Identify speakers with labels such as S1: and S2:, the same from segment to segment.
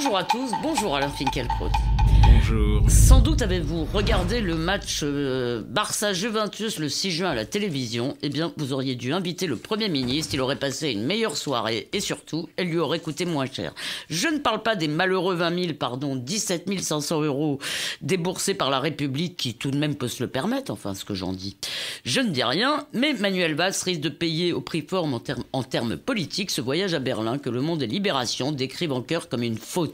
S1: Bonjour à tous, bonjour Alain Finkielkraut.
S2: Bonjour.
S1: Sans doute avez-vous regardé le match Barça-Juventus le 6 juin à la télévision. Eh bien, vous auriez dû inviter le Premier ministre, il aurait passé une meilleure soirée et surtout, elle lui aurait coûté moins cher. Je ne parle pas des malheureux 17 500 euros déboursés par la République qui tout de même peut se le permettre, enfin ce que j'en dis. Je ne dis rien, mais Manuel Valls risque de payer au prix fort en termes politiques ce voyage à Berlin que Le Monde et Libération décrivent en cœur comme une faute.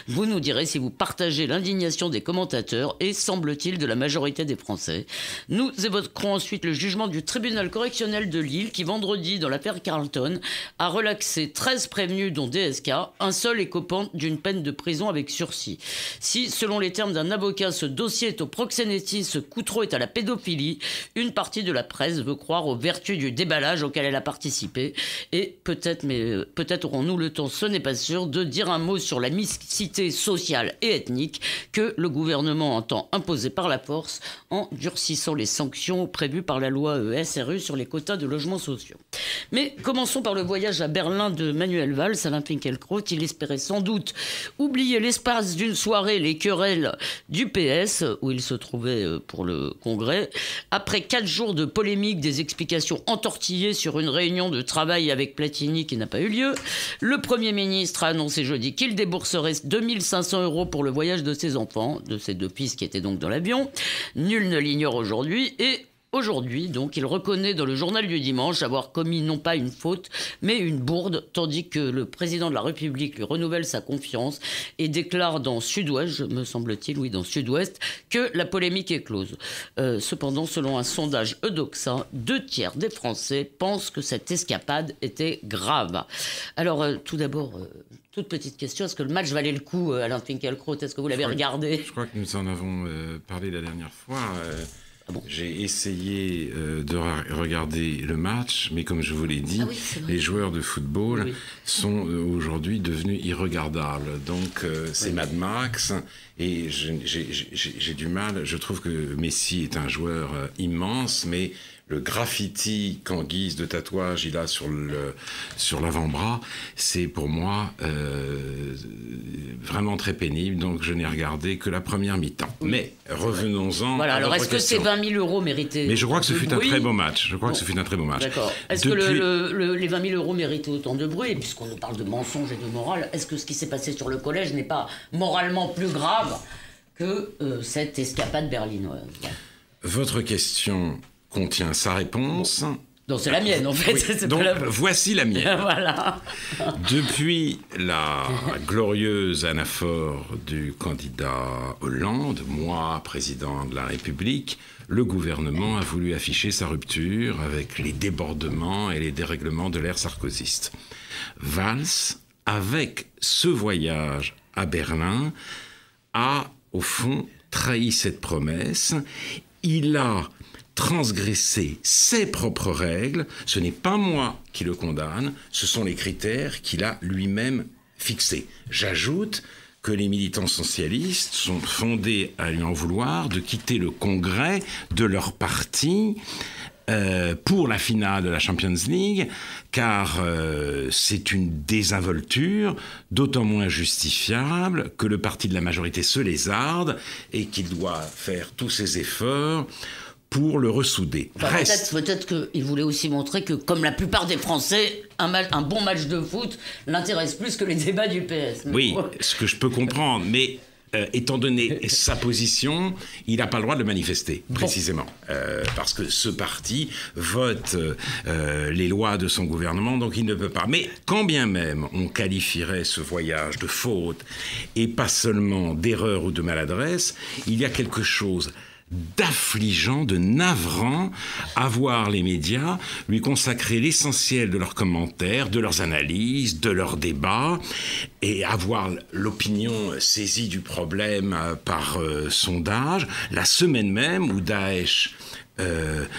S1: Vous nous direz si vous partagez l'indignation des commentateurs et, semble-t-il, de la majorité des Français. Nous évoquerons ensuite le jugement du tribunal correctionnel de Lille qui, vendredi, dans l'affaire Carlton, a relaxé 13 prévenus, dont DSK, un seul écopant d'une peine de prison avec sursis. Si, selon les termes d'un avocat, ce dossier est au proxénétisme, ce Coutreau est à la pédophilie, une partie de la presse veut croire aux vertus du déballage auquel elle a participé. Et peut-être, mais peut-être aurons-nous le temps, ce n'est pas sûr, de dire un mot sur la mixité sociale et ethnique que le gouvernement entend imposer par la force en durcissant les sanctions prévues par la loi SRU sur les quotas de logements sociaux. Mais commençons par le voyage à Berlin de Manuel Valls. Alain Finkielkraut, il espérait sans doute oublier l'espace d'une soirée les querelles du PS, où il se trouvait pour le congrès. Après 4 jours de polémique, des explications entortillées sur une réunion de travail avec Platini qui n'a pas eu lieu, le Premier ministre a annoncé jeudi qu'il débourserait 2 500 euros pour le voyage de ses enfants, de ses 2 fils qui étaient donc dans l'avion. Nul ne l'ignore aujourd'hui et aujourd'hui, donc, il reconnaît dans le journal du dimanche avoir commis non pas une faute, mais une bourde, tandis que le président de la République lui renouvelle sa confiance et déclare dans Sud-Ouest, me semble-t-il, oui, dans Sud-Ouest, que la polémique est close. Cependant, selon un sondage Eudoxa, 2 tiers des Français pensent que cette escapade était grave. Alors, tout d'abord, toute petite question, est-ce que le match valait le coup, Alain Finkielkraut? Est-ce que vous l'avez regardé?
S2: Je crois que nous en avons parlé la dernière fois.
S1: Bon.
S2: J'ai essayé de regarder le match, mais comme je vous l'ai dit,
S1: oui,
S2: les joueurs de football sont aujourd'hui devenus irregardables. Donc c'est Mad Max, et j'ai du mal. Je trouve que Messi est un joueur immense, mais le graffiti qu'en guise de tatouage il a sur l'avant-bras, c'est pour moi vraiment très pénible. Donc je n'ai regardé que la première mi-temps. Oui. Mais revenons-en.
S1: Voilà.
S2: À
S1: alors est-ce que c'est 20 000 euros mérités?
S2: Mais je crois que ce fut un très beau match. Je crois que ce fut un très beau match.
S1: D'accord. Est-ce que les 20 000 euros méritaient autant de bruit? Et puisqu'on nous parle de mensonges et de morale, est-ce que ce qui s'est passé sur le collège n'est pas moralement plus grave que cette escapade berlinoise?
S2: Votre question contient sa réponse.
S1: Non, c'est la mienne, en fait.
S2: Oui, donc, voici la mienne.
S1: Voilà.
S2: Depuis la glorieuse anaphore du candidat Hollande, moi, président de la République, le gouvernement a voulu afficher sa rupture avec les débordements et les dérèglements de l'ère sarkozyste. Valls, avec ce voyage à Berlin, a, au fond, trahi cette promesse. Il a transgresser ses propres règles. Ce n'est pas moi qui le condamne, ce sont les critères qu'il a lui-même fixés. J'ajoute que les militants socialistes sont fondés à lui en vouloir de quitter le congrès de leur parti pour la finale de la Champions League, car c'est une désinvolture d'autant moins justifiable que le parti de la majorité se lézarde et qu'il doit faire tous ses efforts pour le ressouder.
S1: Enfin, peut-être qu'il voulait aussi montrer que, comme la plupart des Français, un bon match de foot l'intéresse plus que les débats du PS.
S2: Oui, ce que je peux comprendre, mais étant donné sa position, il n'a pas le droit de le manifester, précisément. Parce que ce parti vote les lois de son gouvernement, donc il ne peut pas. Mais quand bien même on qualifierait ce voyage de faute, et pas seulement d'erreur ou de maladresse, il y a quelque chose d'affligeant, de navrant à voir les médias lui consacrer l'essentiel de leurs commentaires, de leurs analyses, de leurs débats, et avoir l'opinion saisie du problème par sondage, la semaine même où Daesh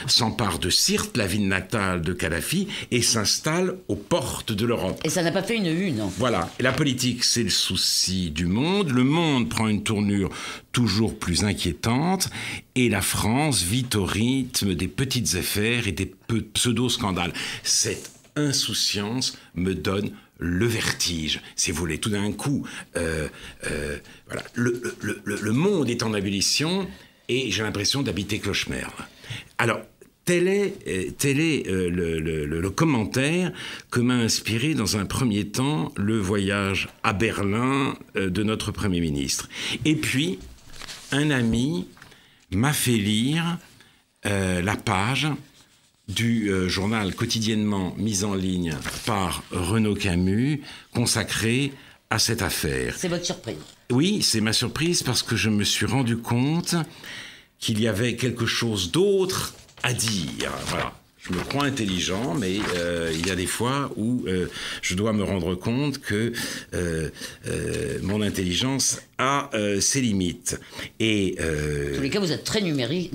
S2: s'empare de Sirte, la ville natale de Kadhafi, et s'installe aux portes de l'Europe.
S1: Et ça n'a pas fait une une.
S2: Voilà. Et la politique, c'est le souci du monde. Le monde prend une tournure toujours plus inquiétante. Et la France vit au rythme des petites affaires et des pseudo-scandales. Cette insouciance me donne le vertige, si vous voulez. Tout d'un coup, voilà, le monde est en ébullition et j'ai l'impression d'habiter Clochemerle. Alors, tel est le commentaire que m'a inspiré dans un premier temps le voyage à Berlin de notre Premier ministre. Et puis, un ami m'a fait lire la page du journal quotidiennement mis en ligne par Renaud Camus, consacré à cette affaire.
S1: C'est votre surprise?
S2: Oui, c'est ma surprise parce que je me suis rendu compte qu'il y avait quelque chose d'autre à dire. Voilà. Je me crois intelligent, mais il y a des fois où je dois me rendre compte que mon intelligence a ses limites. Et
S1: en tous les cas, vous êtes très numérique.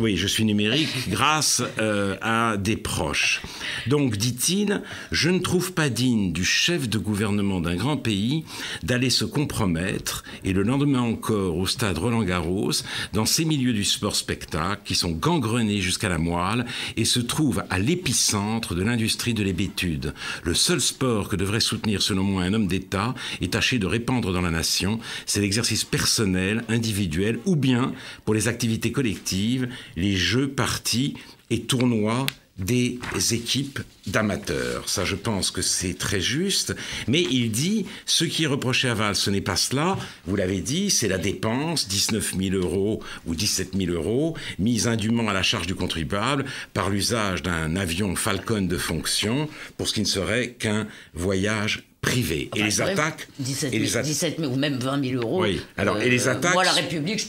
S2: Oui, je suis numérique grâce à des proches. Donc, dit-il, je ne trouve pas digne du chef de gouvernement d'un grand pays d'aller se compromettre, et le lendemain encore au stade Roland-Garros, dans ces milieux du sport-spectacle qui sont gangrenés jusqu'à la moelle et se trouvent à l'épicentre de l'industrie de l'hébétude. Le seul sport que devrait soutenir, selon moi, un homme d'État et tâcher de répandre dans la nation, c'est l'exercice personnel, individuel, ou bien, pour les activités collectives, les jeux, parties et tournois des équipes d'amateurs. Ça, je pense que c'est très juste. Mais il dit, ce qui est reproché à Valls, ce n'est pas cela. Vous l'avez dit, c'est la dépense, 19 000 € ou 17 000 € mise indûment à la charge du contribuable par l'usage d'un avion Falcon de fonction pour ce qui ne serait qu'un voyage privé.
S1: Enfin,
S2: et les attaques...
S1: 17 000 ou même 20 000 €.
S2: Oui. Alors, et les attaques...
S1: Moi, la République, je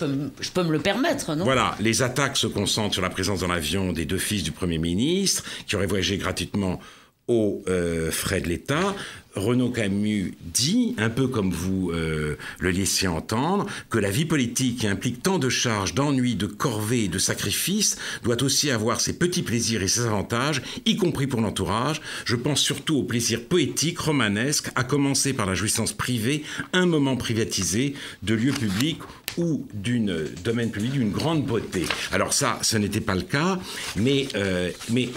S1: peux me le permettre, non?
S2: Voilà. Les attaques se concentrent sur la présence dans l'avion des 2 fils du Premier ministre, qui auraient voyagé gratuitement aux frais de l'État. Renaud Camus dit, un peu comme vous le laissiez entendre, que la vie politique qui implique tant de charges, d'ennuis, de corvées et de sacrifices doit aussi avoir ses petits plaisirs et ses avantages, y compris pour l'entourage. Je pense surtout aux plaisirs poétiques, romanesques, à commencer par la jouissance privée, un moment privatisé de lieux publics ou d'une domaine public d'une grande beauté. Alors ça, ce n'était pas le cas, mais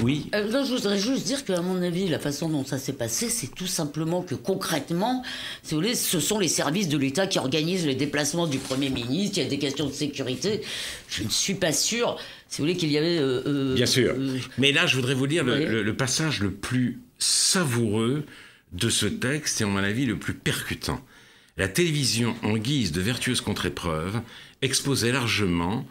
S2: oui.
S1: Non, je voudrais juste dire qu'à mon avis, la façon dont ça s'est passé, c'est tout simplement que concrètement, si vous voulez, ce sont les services de l'État qui organisent les déplacements du Premier ministre. Il y a des questions de sécurité. Je ne suis pas sûr, si vous voulez, qu'il y avait...
S2: Bien sûr. Mais là, je voudrais vous lire le passage le plus savoureux de ce texte et, à mon avis, le plus percutant. La télévision, en guise de vertueuse contre-épreuve, exposait largement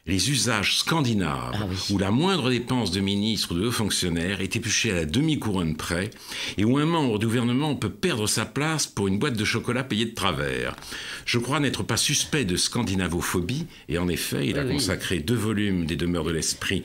S2: les usages scandinaves, où la moindre dépense de ministre ou de haut fonctionnaire est épluchée à la demi-couronne près, et où un membre du gouvernement peut perdre sa place pour une boîte de chocolat payée de travers. Je crois n'être pas suspect de scandinavophobie, et en effet, il a consacré 2 volumes des Demeures de l'Esprit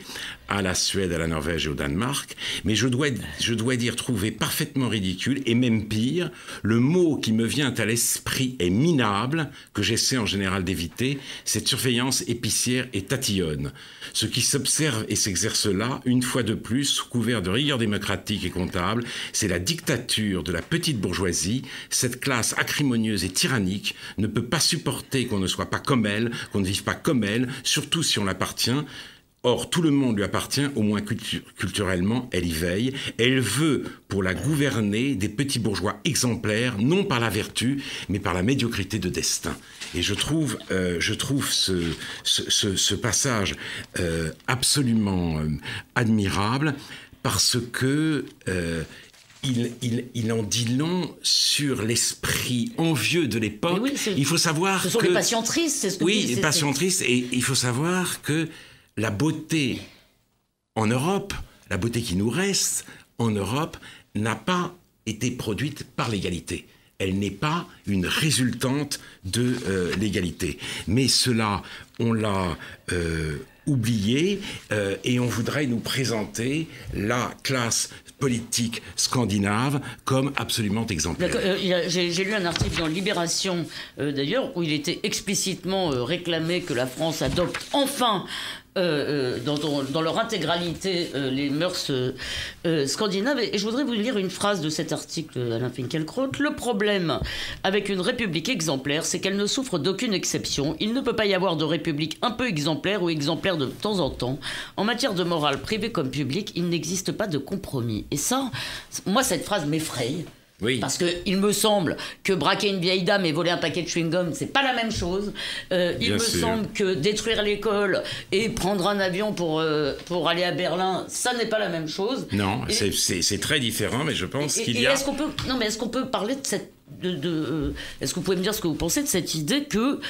S2: à la Suède, à la Norvège et au Danemark, mais je dois dire trouver parfaitement ridicule, et même pire, le mot qui me vient à l'esprit est minable, que j'essaie en général d'éviter, cette surveillance épicière et tatillonne. Ce qui s'observe et s'exerce là, une fois de plus, sous couvert de rigueur démocratique et comptable, c'est la dictature de la petite bourgeoisie. Cette classe acrimonieuse et tyrannique ne peut pas supporter qu'on ne soit pas comme elle, qu'on ne vive pas comme elle, surtout si on l'appartient. Or, tout le monde lui appartient, au moins culturellement, elle y veille. Elle veut, pour la gouverner, des petits bourgeois exemplaires, non par la vertu, mais par la médiocrité de destin. Et je trouve ce passage absolument admirable, parce que il en dit long sur l'esprit envieux de l'époque.
S1: Oui,
S2: il faut savoir
S1: ce sont les passions tristes, c'est ce que vous dites.
S2: Oui, les passions tristes, et il faut savoir que la beauté en Europe, la beauté qui nous reste en Europe, n'a pas été produite par l'égalité. Elle n'est pas une résultante de l'égalité. Mais cela, on l'a oublié, et on voudrait nous présenter la classe politique scandinave comme absolument exemplaire.
S1: J'ai lu un article dans Libération, d'ailleurs, où il était explicitement réclamé que la France adopte enfin dans leur intégralité les mœurs scandinaves. Et je voudrais vous lire une phrase de cet article d'Alain Finkielkraut. Le problème avec une république exemplaire, c'est qu'elle ne souffre d'aucune exception. Il ne peut pas y avoir de république un peu exemplaire ou exemplaire de temps en temps. En matière de morale privée comme publique, il n'existe pas de compromis. Et ça, moi, cette phrase m'effraie.
S2: Oui.
S1: Parce qu'il me semble que braquer une vieille dame et voler un paquet de chewing-gum, c'est pas la même chose. Il me semble que détruire l'école et prendre un avion pour aller à Berlin, ça n'est pas la même chose.
S2: Non, c'est très différent, mais je pense qu'il y a...
S1: Est-ce qu'on peut parler de cette... est-ce que vous pouvez me dire ce que vous pensez de cette idée que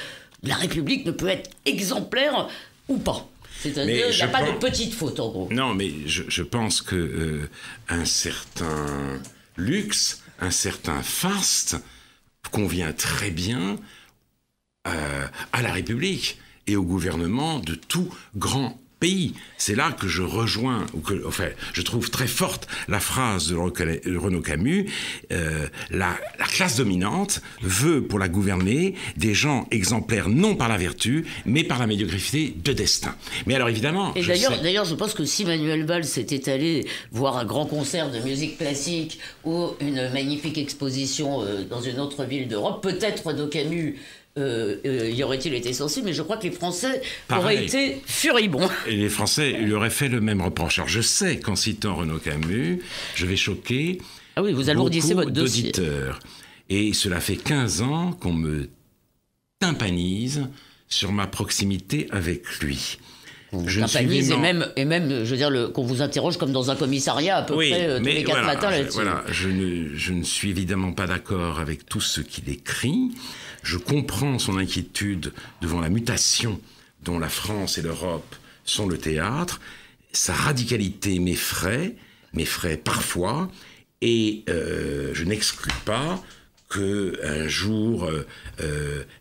S1: la République ne peut être exemplaire ou pas ? C'est-à-dire, il n'y a pas de petite faute, en gros.
S2: Non, mais je pense que un certain luxe, un certain faste convient très bien à la République et au gouvernement de tout grand pays. C'est là que je rejoins, je trouve très forte la phrase de Renaud Camus, la classe dominante veut pour la gouverner des gens exemplaires non par la vertu, mais par la médiocrité de destin. Mais alors évidemment...
S1: Et d'ailleurs, je pense que si Manuel Valls était allé voir un grand concert de musique classique ou une magnifique exposition dans une autre ville d'Europe, peut-être Renaud Camus... y aurait-il été sensible, mais je crois que les Français auraient été furibonds.
S2: Et les Français lui auraient fait le même reproche. Alors je sais qu'en citant Renaud Camus, je vais choquer
S1: vous alourdissez votre dossier.
S2: D'auditeurs. Et cela fait 15 ans qu'on me tympanise sur ma proximité avec lui.
S1: Et même, je veux dire, qu'on vous interroge comme dans un commissariat à peu près tous les 4 matins là-dessus.
S2: Voilà, je ne suis évidemment pas d'accord avec tout ce qu'il écrit. Je comprends son inquiétude devant la mutation dont la France et l'Europe sont le théâtre. Sa radicalité m'effraie parfois, et je n'exclus pas qu'un jour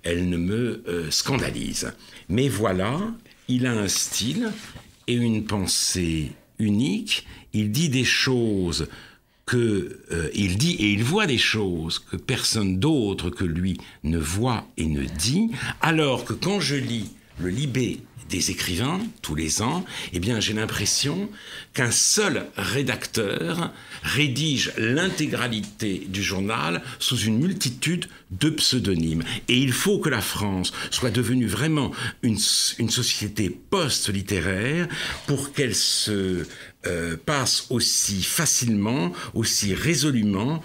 S2: elle ne me scandalise. Mais voilà, il a un style et une pensée unique. Il dit des choses il voit des choses que personne d'autre que lui ne voit et ne dit, alors que quand je lis le Libé des écrivains, tous les ans, eh bien, j'ai l'impression qu'un seul rédacteur rédige l'intégralité du journal sous une multitude de pseudonymes. Et il faut que la France soit devenue vraiment une société post-littéraire pour qu'elle se passe aussi facilement, aussi résolument,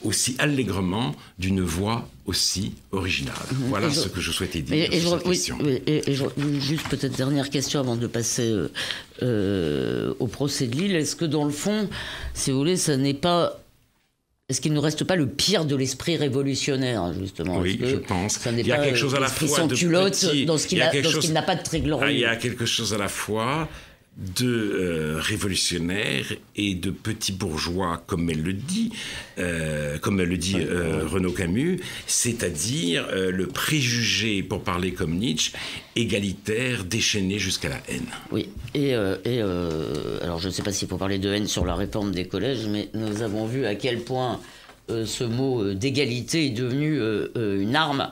S2: aussi allègrement d'une voix aussi originale. Voilà ce que je souhaitais dire sur cette question.
S1: Juste peut-être dernière question avant de passer au procès de Lille. Est-ce que dans le fond, si vous voulez, ça n'est pas... Est-ce qu'il ne reste pas le pire de l'esprit révolutionnaire, justement?
S2: Oui, je pense.
S1: Il y a quelque chose à la fois de petit... dans ce qu'il n'a pas de très glorieux.
S2: Il y a quelque chose à la fois de révolutionnaire et de petit bourgeois, comme elle le dit Renaud Camus, c'est-à-dire le préjugé, pour parler comme Nietzsche, égalitaire, déchaîné jusqu'à la haine.
S1: Oui, alors je ne sais pas s'il faut parler de haine sur la réforme des collèges, mais nous avons vu à quel point ce mot d'égalité est devenu une arme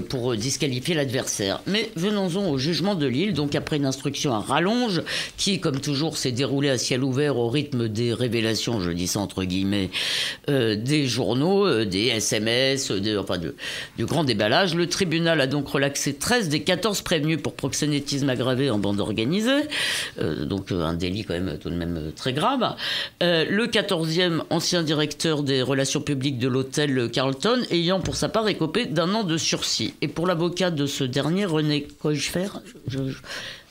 S1: pour disqualifier l'adversaire. Mais venons-en au jugement de Lille, donc après une instruction à rallonge, qui, comme toujours, s'est déroulée à ciel ouvert au rythme des révélations, je dis ça entre guillemets, des journaux, des SMS, du grand déballage. Le tribunal a donc relaxé 13 des 14 prévenus pour proxénétisme aggravé en bande organisée, donc un délit quand même tout de même très grave. Le 14e, ancien directeur des relations publiques de l'hôtel Carlton, ayant pour sa part écopé d'1 an de sursis. Et pour l'avocat de ce dernier, René Koichfer, je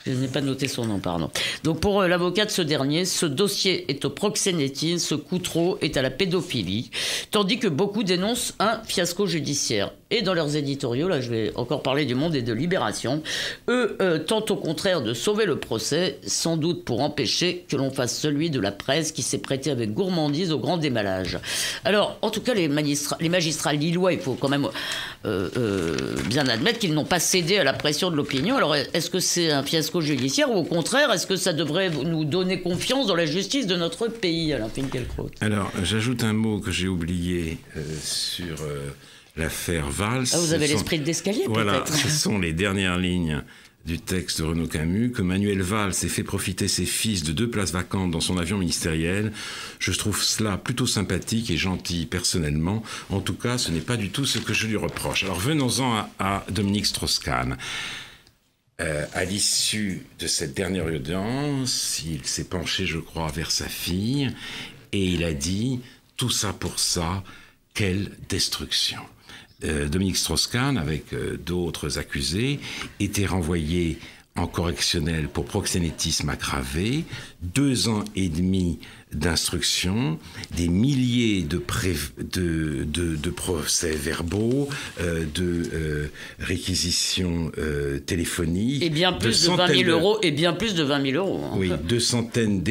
S1: n'ai pas noté son nom, pardon. Donc pour l'avocat de ce dernier, ce dossier est au proxénétisme, ce Coutreau est à la pédophilie, tandis que beaucoup dénoncent un fiasco judiciaire. Et dans leurs éditoriaux, là je vais encore parler du Monde et de Libération, eux tentent au contraire de sauver le procès, sans doute pour empêcher que l'on fasse celui de la presse qui s'est prêté avec gourmandise au grand démallage. Alors, en tout cas, les magistrats lillois, il faut quand même bien admettre qu'ils n'ont pas cédé à la pression de l'opinion. Alors, est-ce que c'est un fiasco judiciaire ou au contraire, est-ce que ça devrait nous donner confiance dans la justice de notre pays, Alain Finkielkraut?
S2: Alors, j'ajoute un mot que j'ai oublié sur... l'affaire Valls.
S1: Ah, vous avez l'esprit d'escalier,
S2: voilà,
S1: peut-être.
S2: Ce sont les dernières lignes du texte de Renaud Camus, que Manuel Valls ait fait profiter ses fils de 2 places vacantes dans son avion ministériel. Je trouve cela plutôt sympathique et gentil personnellement. En tout cas, ce n'est pas du tout ce que je lui reproche. Alors venons-en à Dominique Strauss-Kahn. À l'issue de cette dernière audience, il s'est penché, je crois, vers sa fille et il a dit « Tout ça pour ça, quelle destruction !» Dominique Strauss-Kahn, avec d'autres accusés, était renvoyé en correctionnel pour proxénétisme aggravé, 2 ans et demi d'instruction, des milliers de procès-verbaux, de réquisitions téléphoniques.
S1: Et bien plus de 20 000 euros. Et bien plus de 20 000 euros. Hein.
S2: Oui, de centaines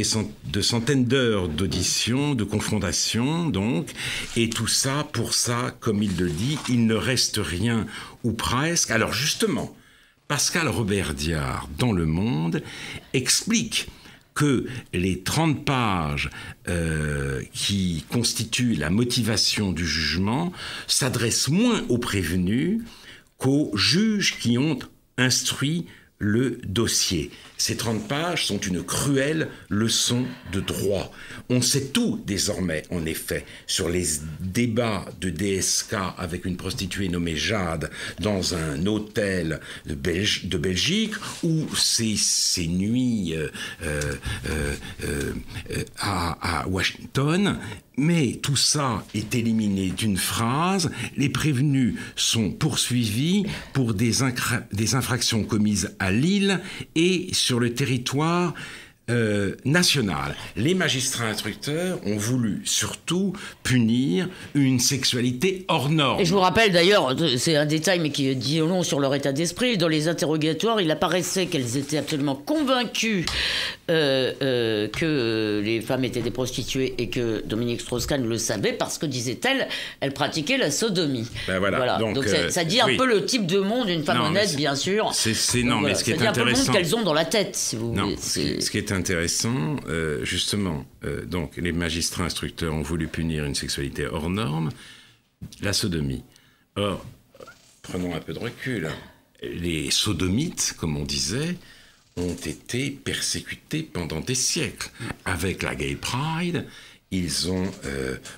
S2: d'heures d'audition, de confrontation, donc. Et tout ça, pour ça, comme il le dit, il ne reste rien, ou presque. Alors justement, Pascal Robert Diard, dans Le Monde, explique que les 30 pages qui constituent la motivation du jugement s'adressent moins aux prévenus qu'aux juges qui ont instruit le dossier. Ces 30 pages sont une cruelle leçon de droit. On sait tout désormais, en effet, sur les débats de DSK avec une prostituée nommée Jade dans un hôtel de Belgique, ou ces nuits à Washington. Mais tout ça est éliminé d'une phrase. Les prévenus sont poursuivis pour des infractions commises à Lille et sur le territoire national. Les magistrats instructeurs ont voulu surtout punir une sexualité hors norme.
S1: Et je vous rappelle d'ailleurs, c'est un détail mais qui dit long sur leur état d'esprit, dans les interrogatoires, il apparaissait qu'elles étaient absolument convaincues que les femmes étaient des prostituées et que Dominique Strauss-Kahn le savait parce que, disait-elle, elle pratiquait la sodomie.
S2: Ben voilà. Donc
S1: ça dit un peu le type de monde d'une femme honnête, bien sûr.
S2: Mais ce qui est intéressant...
S1: Ça dit un peu le monde qu'elles ont dans la tête, si vous voulez.
S2: Ce qui est intéressant, justement, donc les magistrats instructeurs ont voulu punir une sexualité hors norme, la sodomie. Or, prenons un peu de recul. Les sodomites, comme on disait, ont été persécutés pendant des siècles. Avec la Gay Pride, ils ont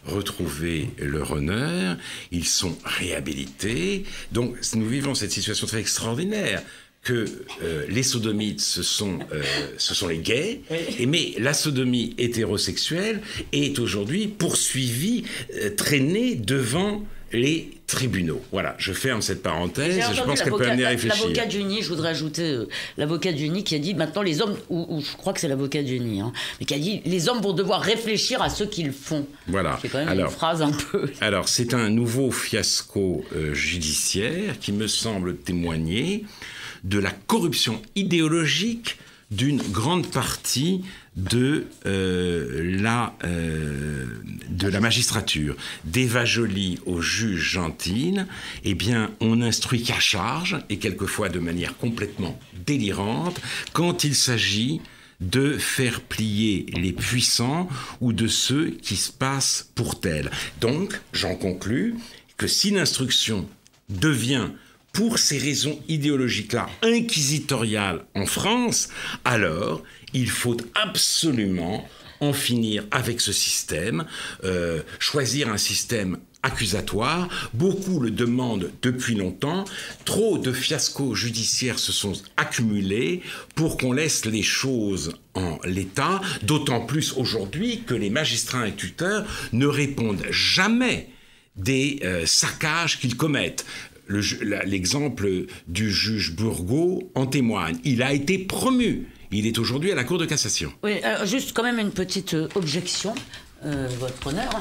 S2: retrouvé leur honneur, ils sont réhabilités. Donc, nous vivons cette situation très extraordinaire que les sodomites, ce sont les gays, mais la sodomie hétérosexuelle est aujourd'hui poursuivie, traînée devant les tribunaux. Voilà, je ferme cette parenthèse, je pense qu'elle peut amener à réfléchir.
S1: L'avocat Giugni, je voudrais ajouter l'avocat Giugni qui a dit maintenant les hommes, ou je crois que c'est l'avocat Giugni, mais qui a dit les hommes vont devoir réfléchir à ce qu'ils font.
S2: Voilà.
S1: C'est quand même une phrase un peu...
S2: Alors, c'est un nouveau fiasco judiciaire qui me semble témoigner de la corruption idéologique d'une grande partie de la magistrature. D'Eva Joly au juge Gentine, eh bien, on n'instruit qu'à charge, et quelquefois de manière complètement délirante, quand il s'agit de faire plier les puissants ou de ceux qui se passent pour tels. Donc, j'en conclus que si l'instruction devient pour ces raisons idéologiques-là, inquisitoriales en France, alors il faut absolument en finir avec ce système, choisir un système accusatoire. Beaucoup le demandent depuis longtemps. Trop de fiascos judiciaires se sont accumulés pour qu'on laisse les choses en l'état, d'autant plus aujourd'hui que les magistrats et tuteurs ne répondent jamais des saccages qu'ils commettent. L'exemple du juge Burgot en témoigne. Il a été promu. Il est aujourd'hui à la Cour de cassation. Oui,
S1: juste quand même une petite objection, votre honneur,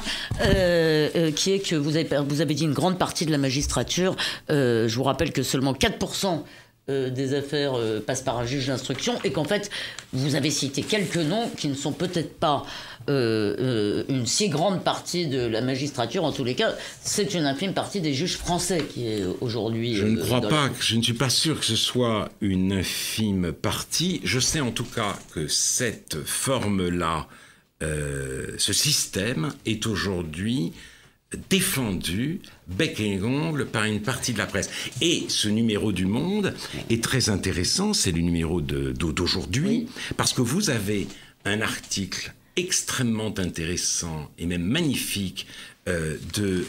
S1: qui est que vous avez dit une grande partie de la magistrature. Je vous rappelle que seulement 4% des affaires passent par un juge d'instruction et qu'en fait, vous avez cité quelques noms qui ne sont peut-être pas une si grande partie de la magistrature. En tous les cas, c'est une infime partie des juges français qui est aujourd'hui...
S2: Je ne crois pas, je ne suis pas sûr que ce soit une infime partie. Je sais en tout cas que cette forme-là, ce système est aujourd'hui défendu bec et ongle par une partie de la presse. Et ce numéro du Monde est très intéressant, c'est le numéro d'aujourd'hui, parce que vous avez un article extrêmement intéressant et même magnifique de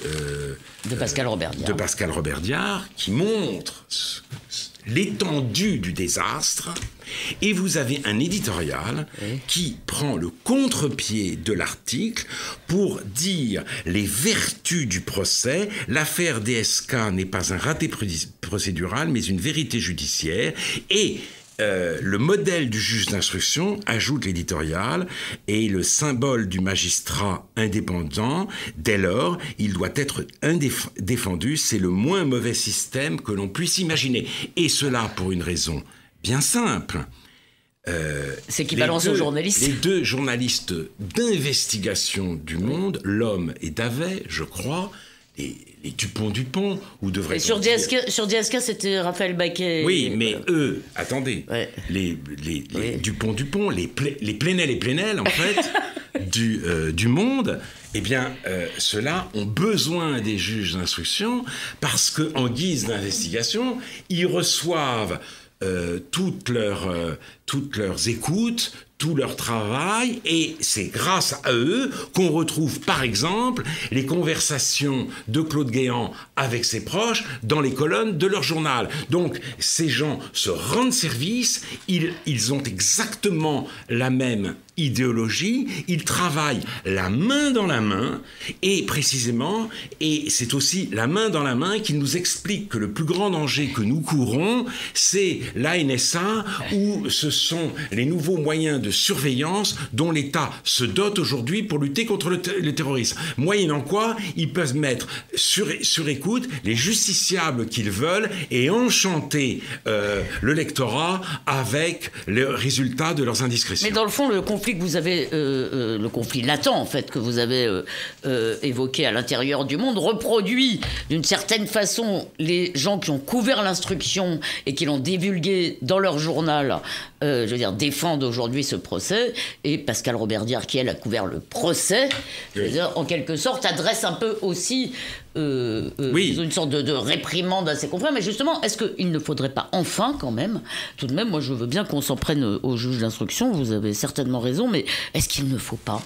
S1: Pascal Robert Diard.
S2: De Pascal Robert Diard, qui montre l'étendue du désastre, et vous avez un éditorial qui prend le contre-pied de l'article pour dire les vertus du procès. L'affaire DSK n'est pas un raté procédural, mais une vérité judiciaire. Et le modèle du juge d'instruction, ajoute l'éditorial, est le symbole du magistrat indépendant. Dès lors, il doit être défendu. C'est le moins mauvais système que l'on puisse imaginer. Et cela pour une raison bien simple.
S1: C'est qui balance aux journalistes.
S2: Les deux journalistes d'investigation du Monde, L'Homme et Davet, je crois, les Dupont, ou devrait-on
S1: sur
S2: dire...
S1: Sur DSK, c'était Raphaël Baquet.
S2: Oui, mais eux, attendez, les Dupont, les Plenel, en fait, du Monde, eh bien, ceux-là ont besoin des juges d'instruction parce qu'en guise d'investigation, ils reçoivent toutes leurs écoutes, tout leur travail, et c'est grâce à eux qu'on retrouve, par exemple, les conversations de Claude Guéant avec ses proches dans les colonnes de leur journal. Donc, ces gens se rendent service, ils ont exactement la même idéologie, ils travaillent la main dans la main, et précisément, et c'est aussi la main dans la main qui nous explique que le plus grand danger que nous courons, c'est la NSA, où ce sont les nouveaux moyens de surveillance dont l'État se dote aujourd'hui pour lutter contre le terrorisme. Moyennant quoi, ils peuvent mettre sur écoute les justiciables qu'ils veulent et enchanter le lectorat avec le résultat de leurs indiscrétions.
S1: Mais dans le fond, le conflit que vous avez, le conflit latent en fait que vous avez évoqué à l'intérieur du Monde, reproduit d'une certaine façon les gens qui ont couvert l'instruction et qui l'ont divulgué dans leur journal, je veux dire, défendent aujourd'hui ce procès, et Pascal Robert-Diard, qui elle a couvert le procès, je veux dire, en quelque sorte adresse un peu aussi une sorte de réprimande à ses confrères. Mais justement, est-ce qu'il ne faudrait pas enfin quand même, tout de même, moi je veux bien qu'on s'en prenne au juge d'instruction, vous avez certainement raison, mais est-ce qu'il ne faut pas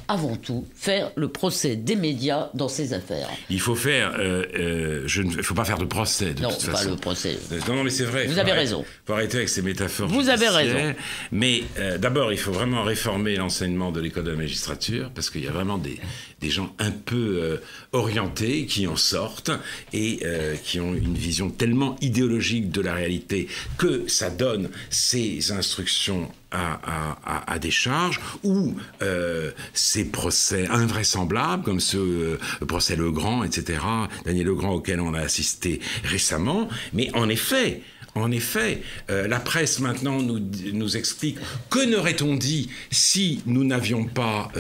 S1: avant tout faire le procès des médias dans ces affaires?
S2: Il faut faire, il faut pas faire de procès de toute façon.
S1: Non, pas le procès.
S2: Non, mais c'est vrai.
S1: Vous avez raison.
S2: Il faut arrêter avec ces métaphores.
S1: Vous avez raison.
S2: Mais d'abord, il faut vraiment réformer l'enseignement de l'école de la magistrature, parce qu'il y a vraiment des gens un peu orientés qui en sortent et qui ont une vision tellement idéologique de la réalité que ça donne ces instructions à des charges, ou ces procès invraisemblables, comme le procès Legrand, etc., Daniel Legrand, auquel on a assisté récemment. Mais en effet, la presse maintenant nous explique que n'aurait-on dit si nous n'avions pas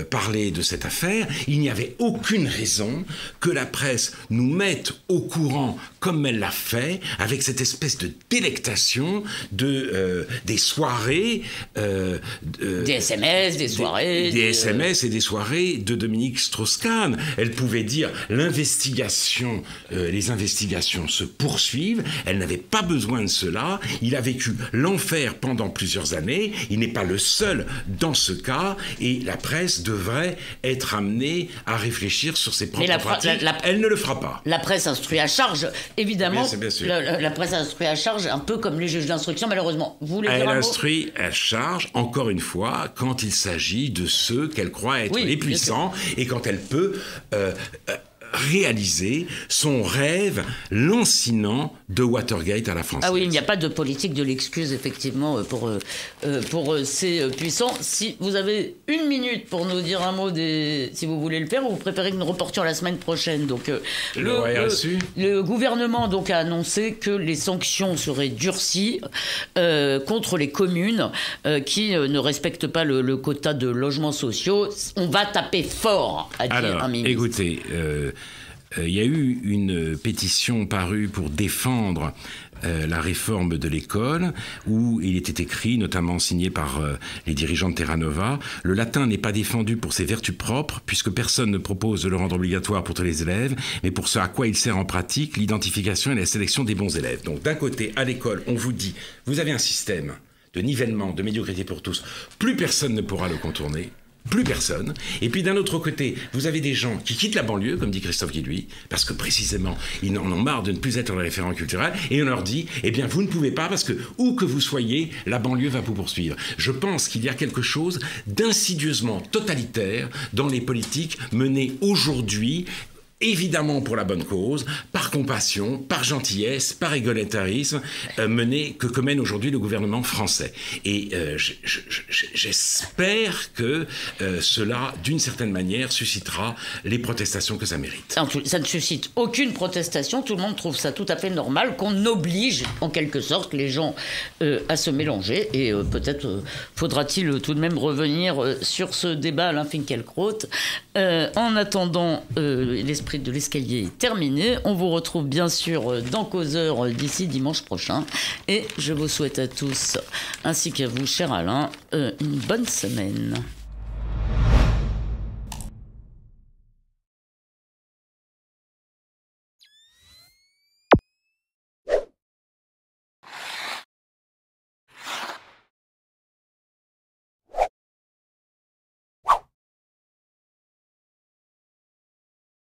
S2: parlé de cette affaire. Il n'y avait aucune raison que la presse nous mette au courant comme elle l'a fait, avec cette espèce de délectation des soirées...
S1: des SMS, des soirées...
S2: Des SMS et des soirées de Dominique Strauss-Kahn. Elle pouvait dire les investigations se poursuivent. Elle n'avait pas besoin de cela. Il a vécu l'enfer pendant plusieurs années. Il n'est pas le seul dans ce cas, et la presse devrait être amenée à réfléchir sur ses propres pratiques. Elle ne le fera pas.
S1: La presse instruit à charge, évidemment.
S2: Bien sûr.
S1: La presse instruit à charge, un peu comme les juges d'instruction, malheureusement. Vous voulez dire un mot ?
S2: Elle instruit à charge, encore une fois, quand il s'agit de ceux qu'elle croit être les puissants, et quand elle peut... réaliser son rêve lancinant de Watergate à la française.
S1: Ah oui, il n'y a pas de politique de l'excuse, effectivement, pour ces puissants. Si vous avez une minute pour nous dire un mot si vous voulez le faire, ou vous préférez que nous reportions la semaine prochaine. Donc, le gouvernement donc, a annoncé que les sanctions seraient durcies contre les communes qui ne respectent pas le quota de logements sociaux. On va taper fort, a dit un ministre.
S2: Écoutez... il y a eu une pétition parue pour défendre la réforme de l'école, où il était écrit, notamment signé par les dirigeants de Terra Nova, « Le latin n'est pas défendu pour ses vertus propres, puisque personne ne propose de le rendre obligatoire pour tous les élèves, mais pour ce à quoi il sert en pratique, l'identification et la sélection des bons élèves. » Donc d'un côté, à l'école, on vous dit, vous avez un système de nivellement, de médiocrité pour tous, plus personne ne pourra le contourner. plus personne. Et puis d'un autre côté, vous avez des gens qui quittent la banlieue, comme dit Christophe Guilluy, parce que précisément, ils en ont marre de ne plus être le référent culturel, et on leur dit, eh bien, vous ne pouvez pas, parce que où que vous soyez, la banlieue va vous poursuivre. Je pense qu'il y a quelque chose d'insidieusement totalitaire dans les politiques menées aujourd'hui, évidemment pour la bonne cause, par compassion, par gentillesse, par égalitarisme, que mène aujourd'hui le gouvernement français. Et j'espère que cela, d'une certaine manière, suscitera les protestations que ça mérite.
S1: Ça ne suscite aucune protestation, tout le monde trouve ça tout à fait normal, qu'on oblige, en quelque sorte, les gens à se mélanger, et peut-être faudra-t-il tout de même revenir sur ce débat Alain Finkielkraut. En attendant, l'esprit de l'escalier est terminé. On vous retrouve bien sûr dans Causeur d'ici dimanche prochain. Et je vous souhaite à tous, ainsi qu'à vous, cher Alain, une bonne semaine.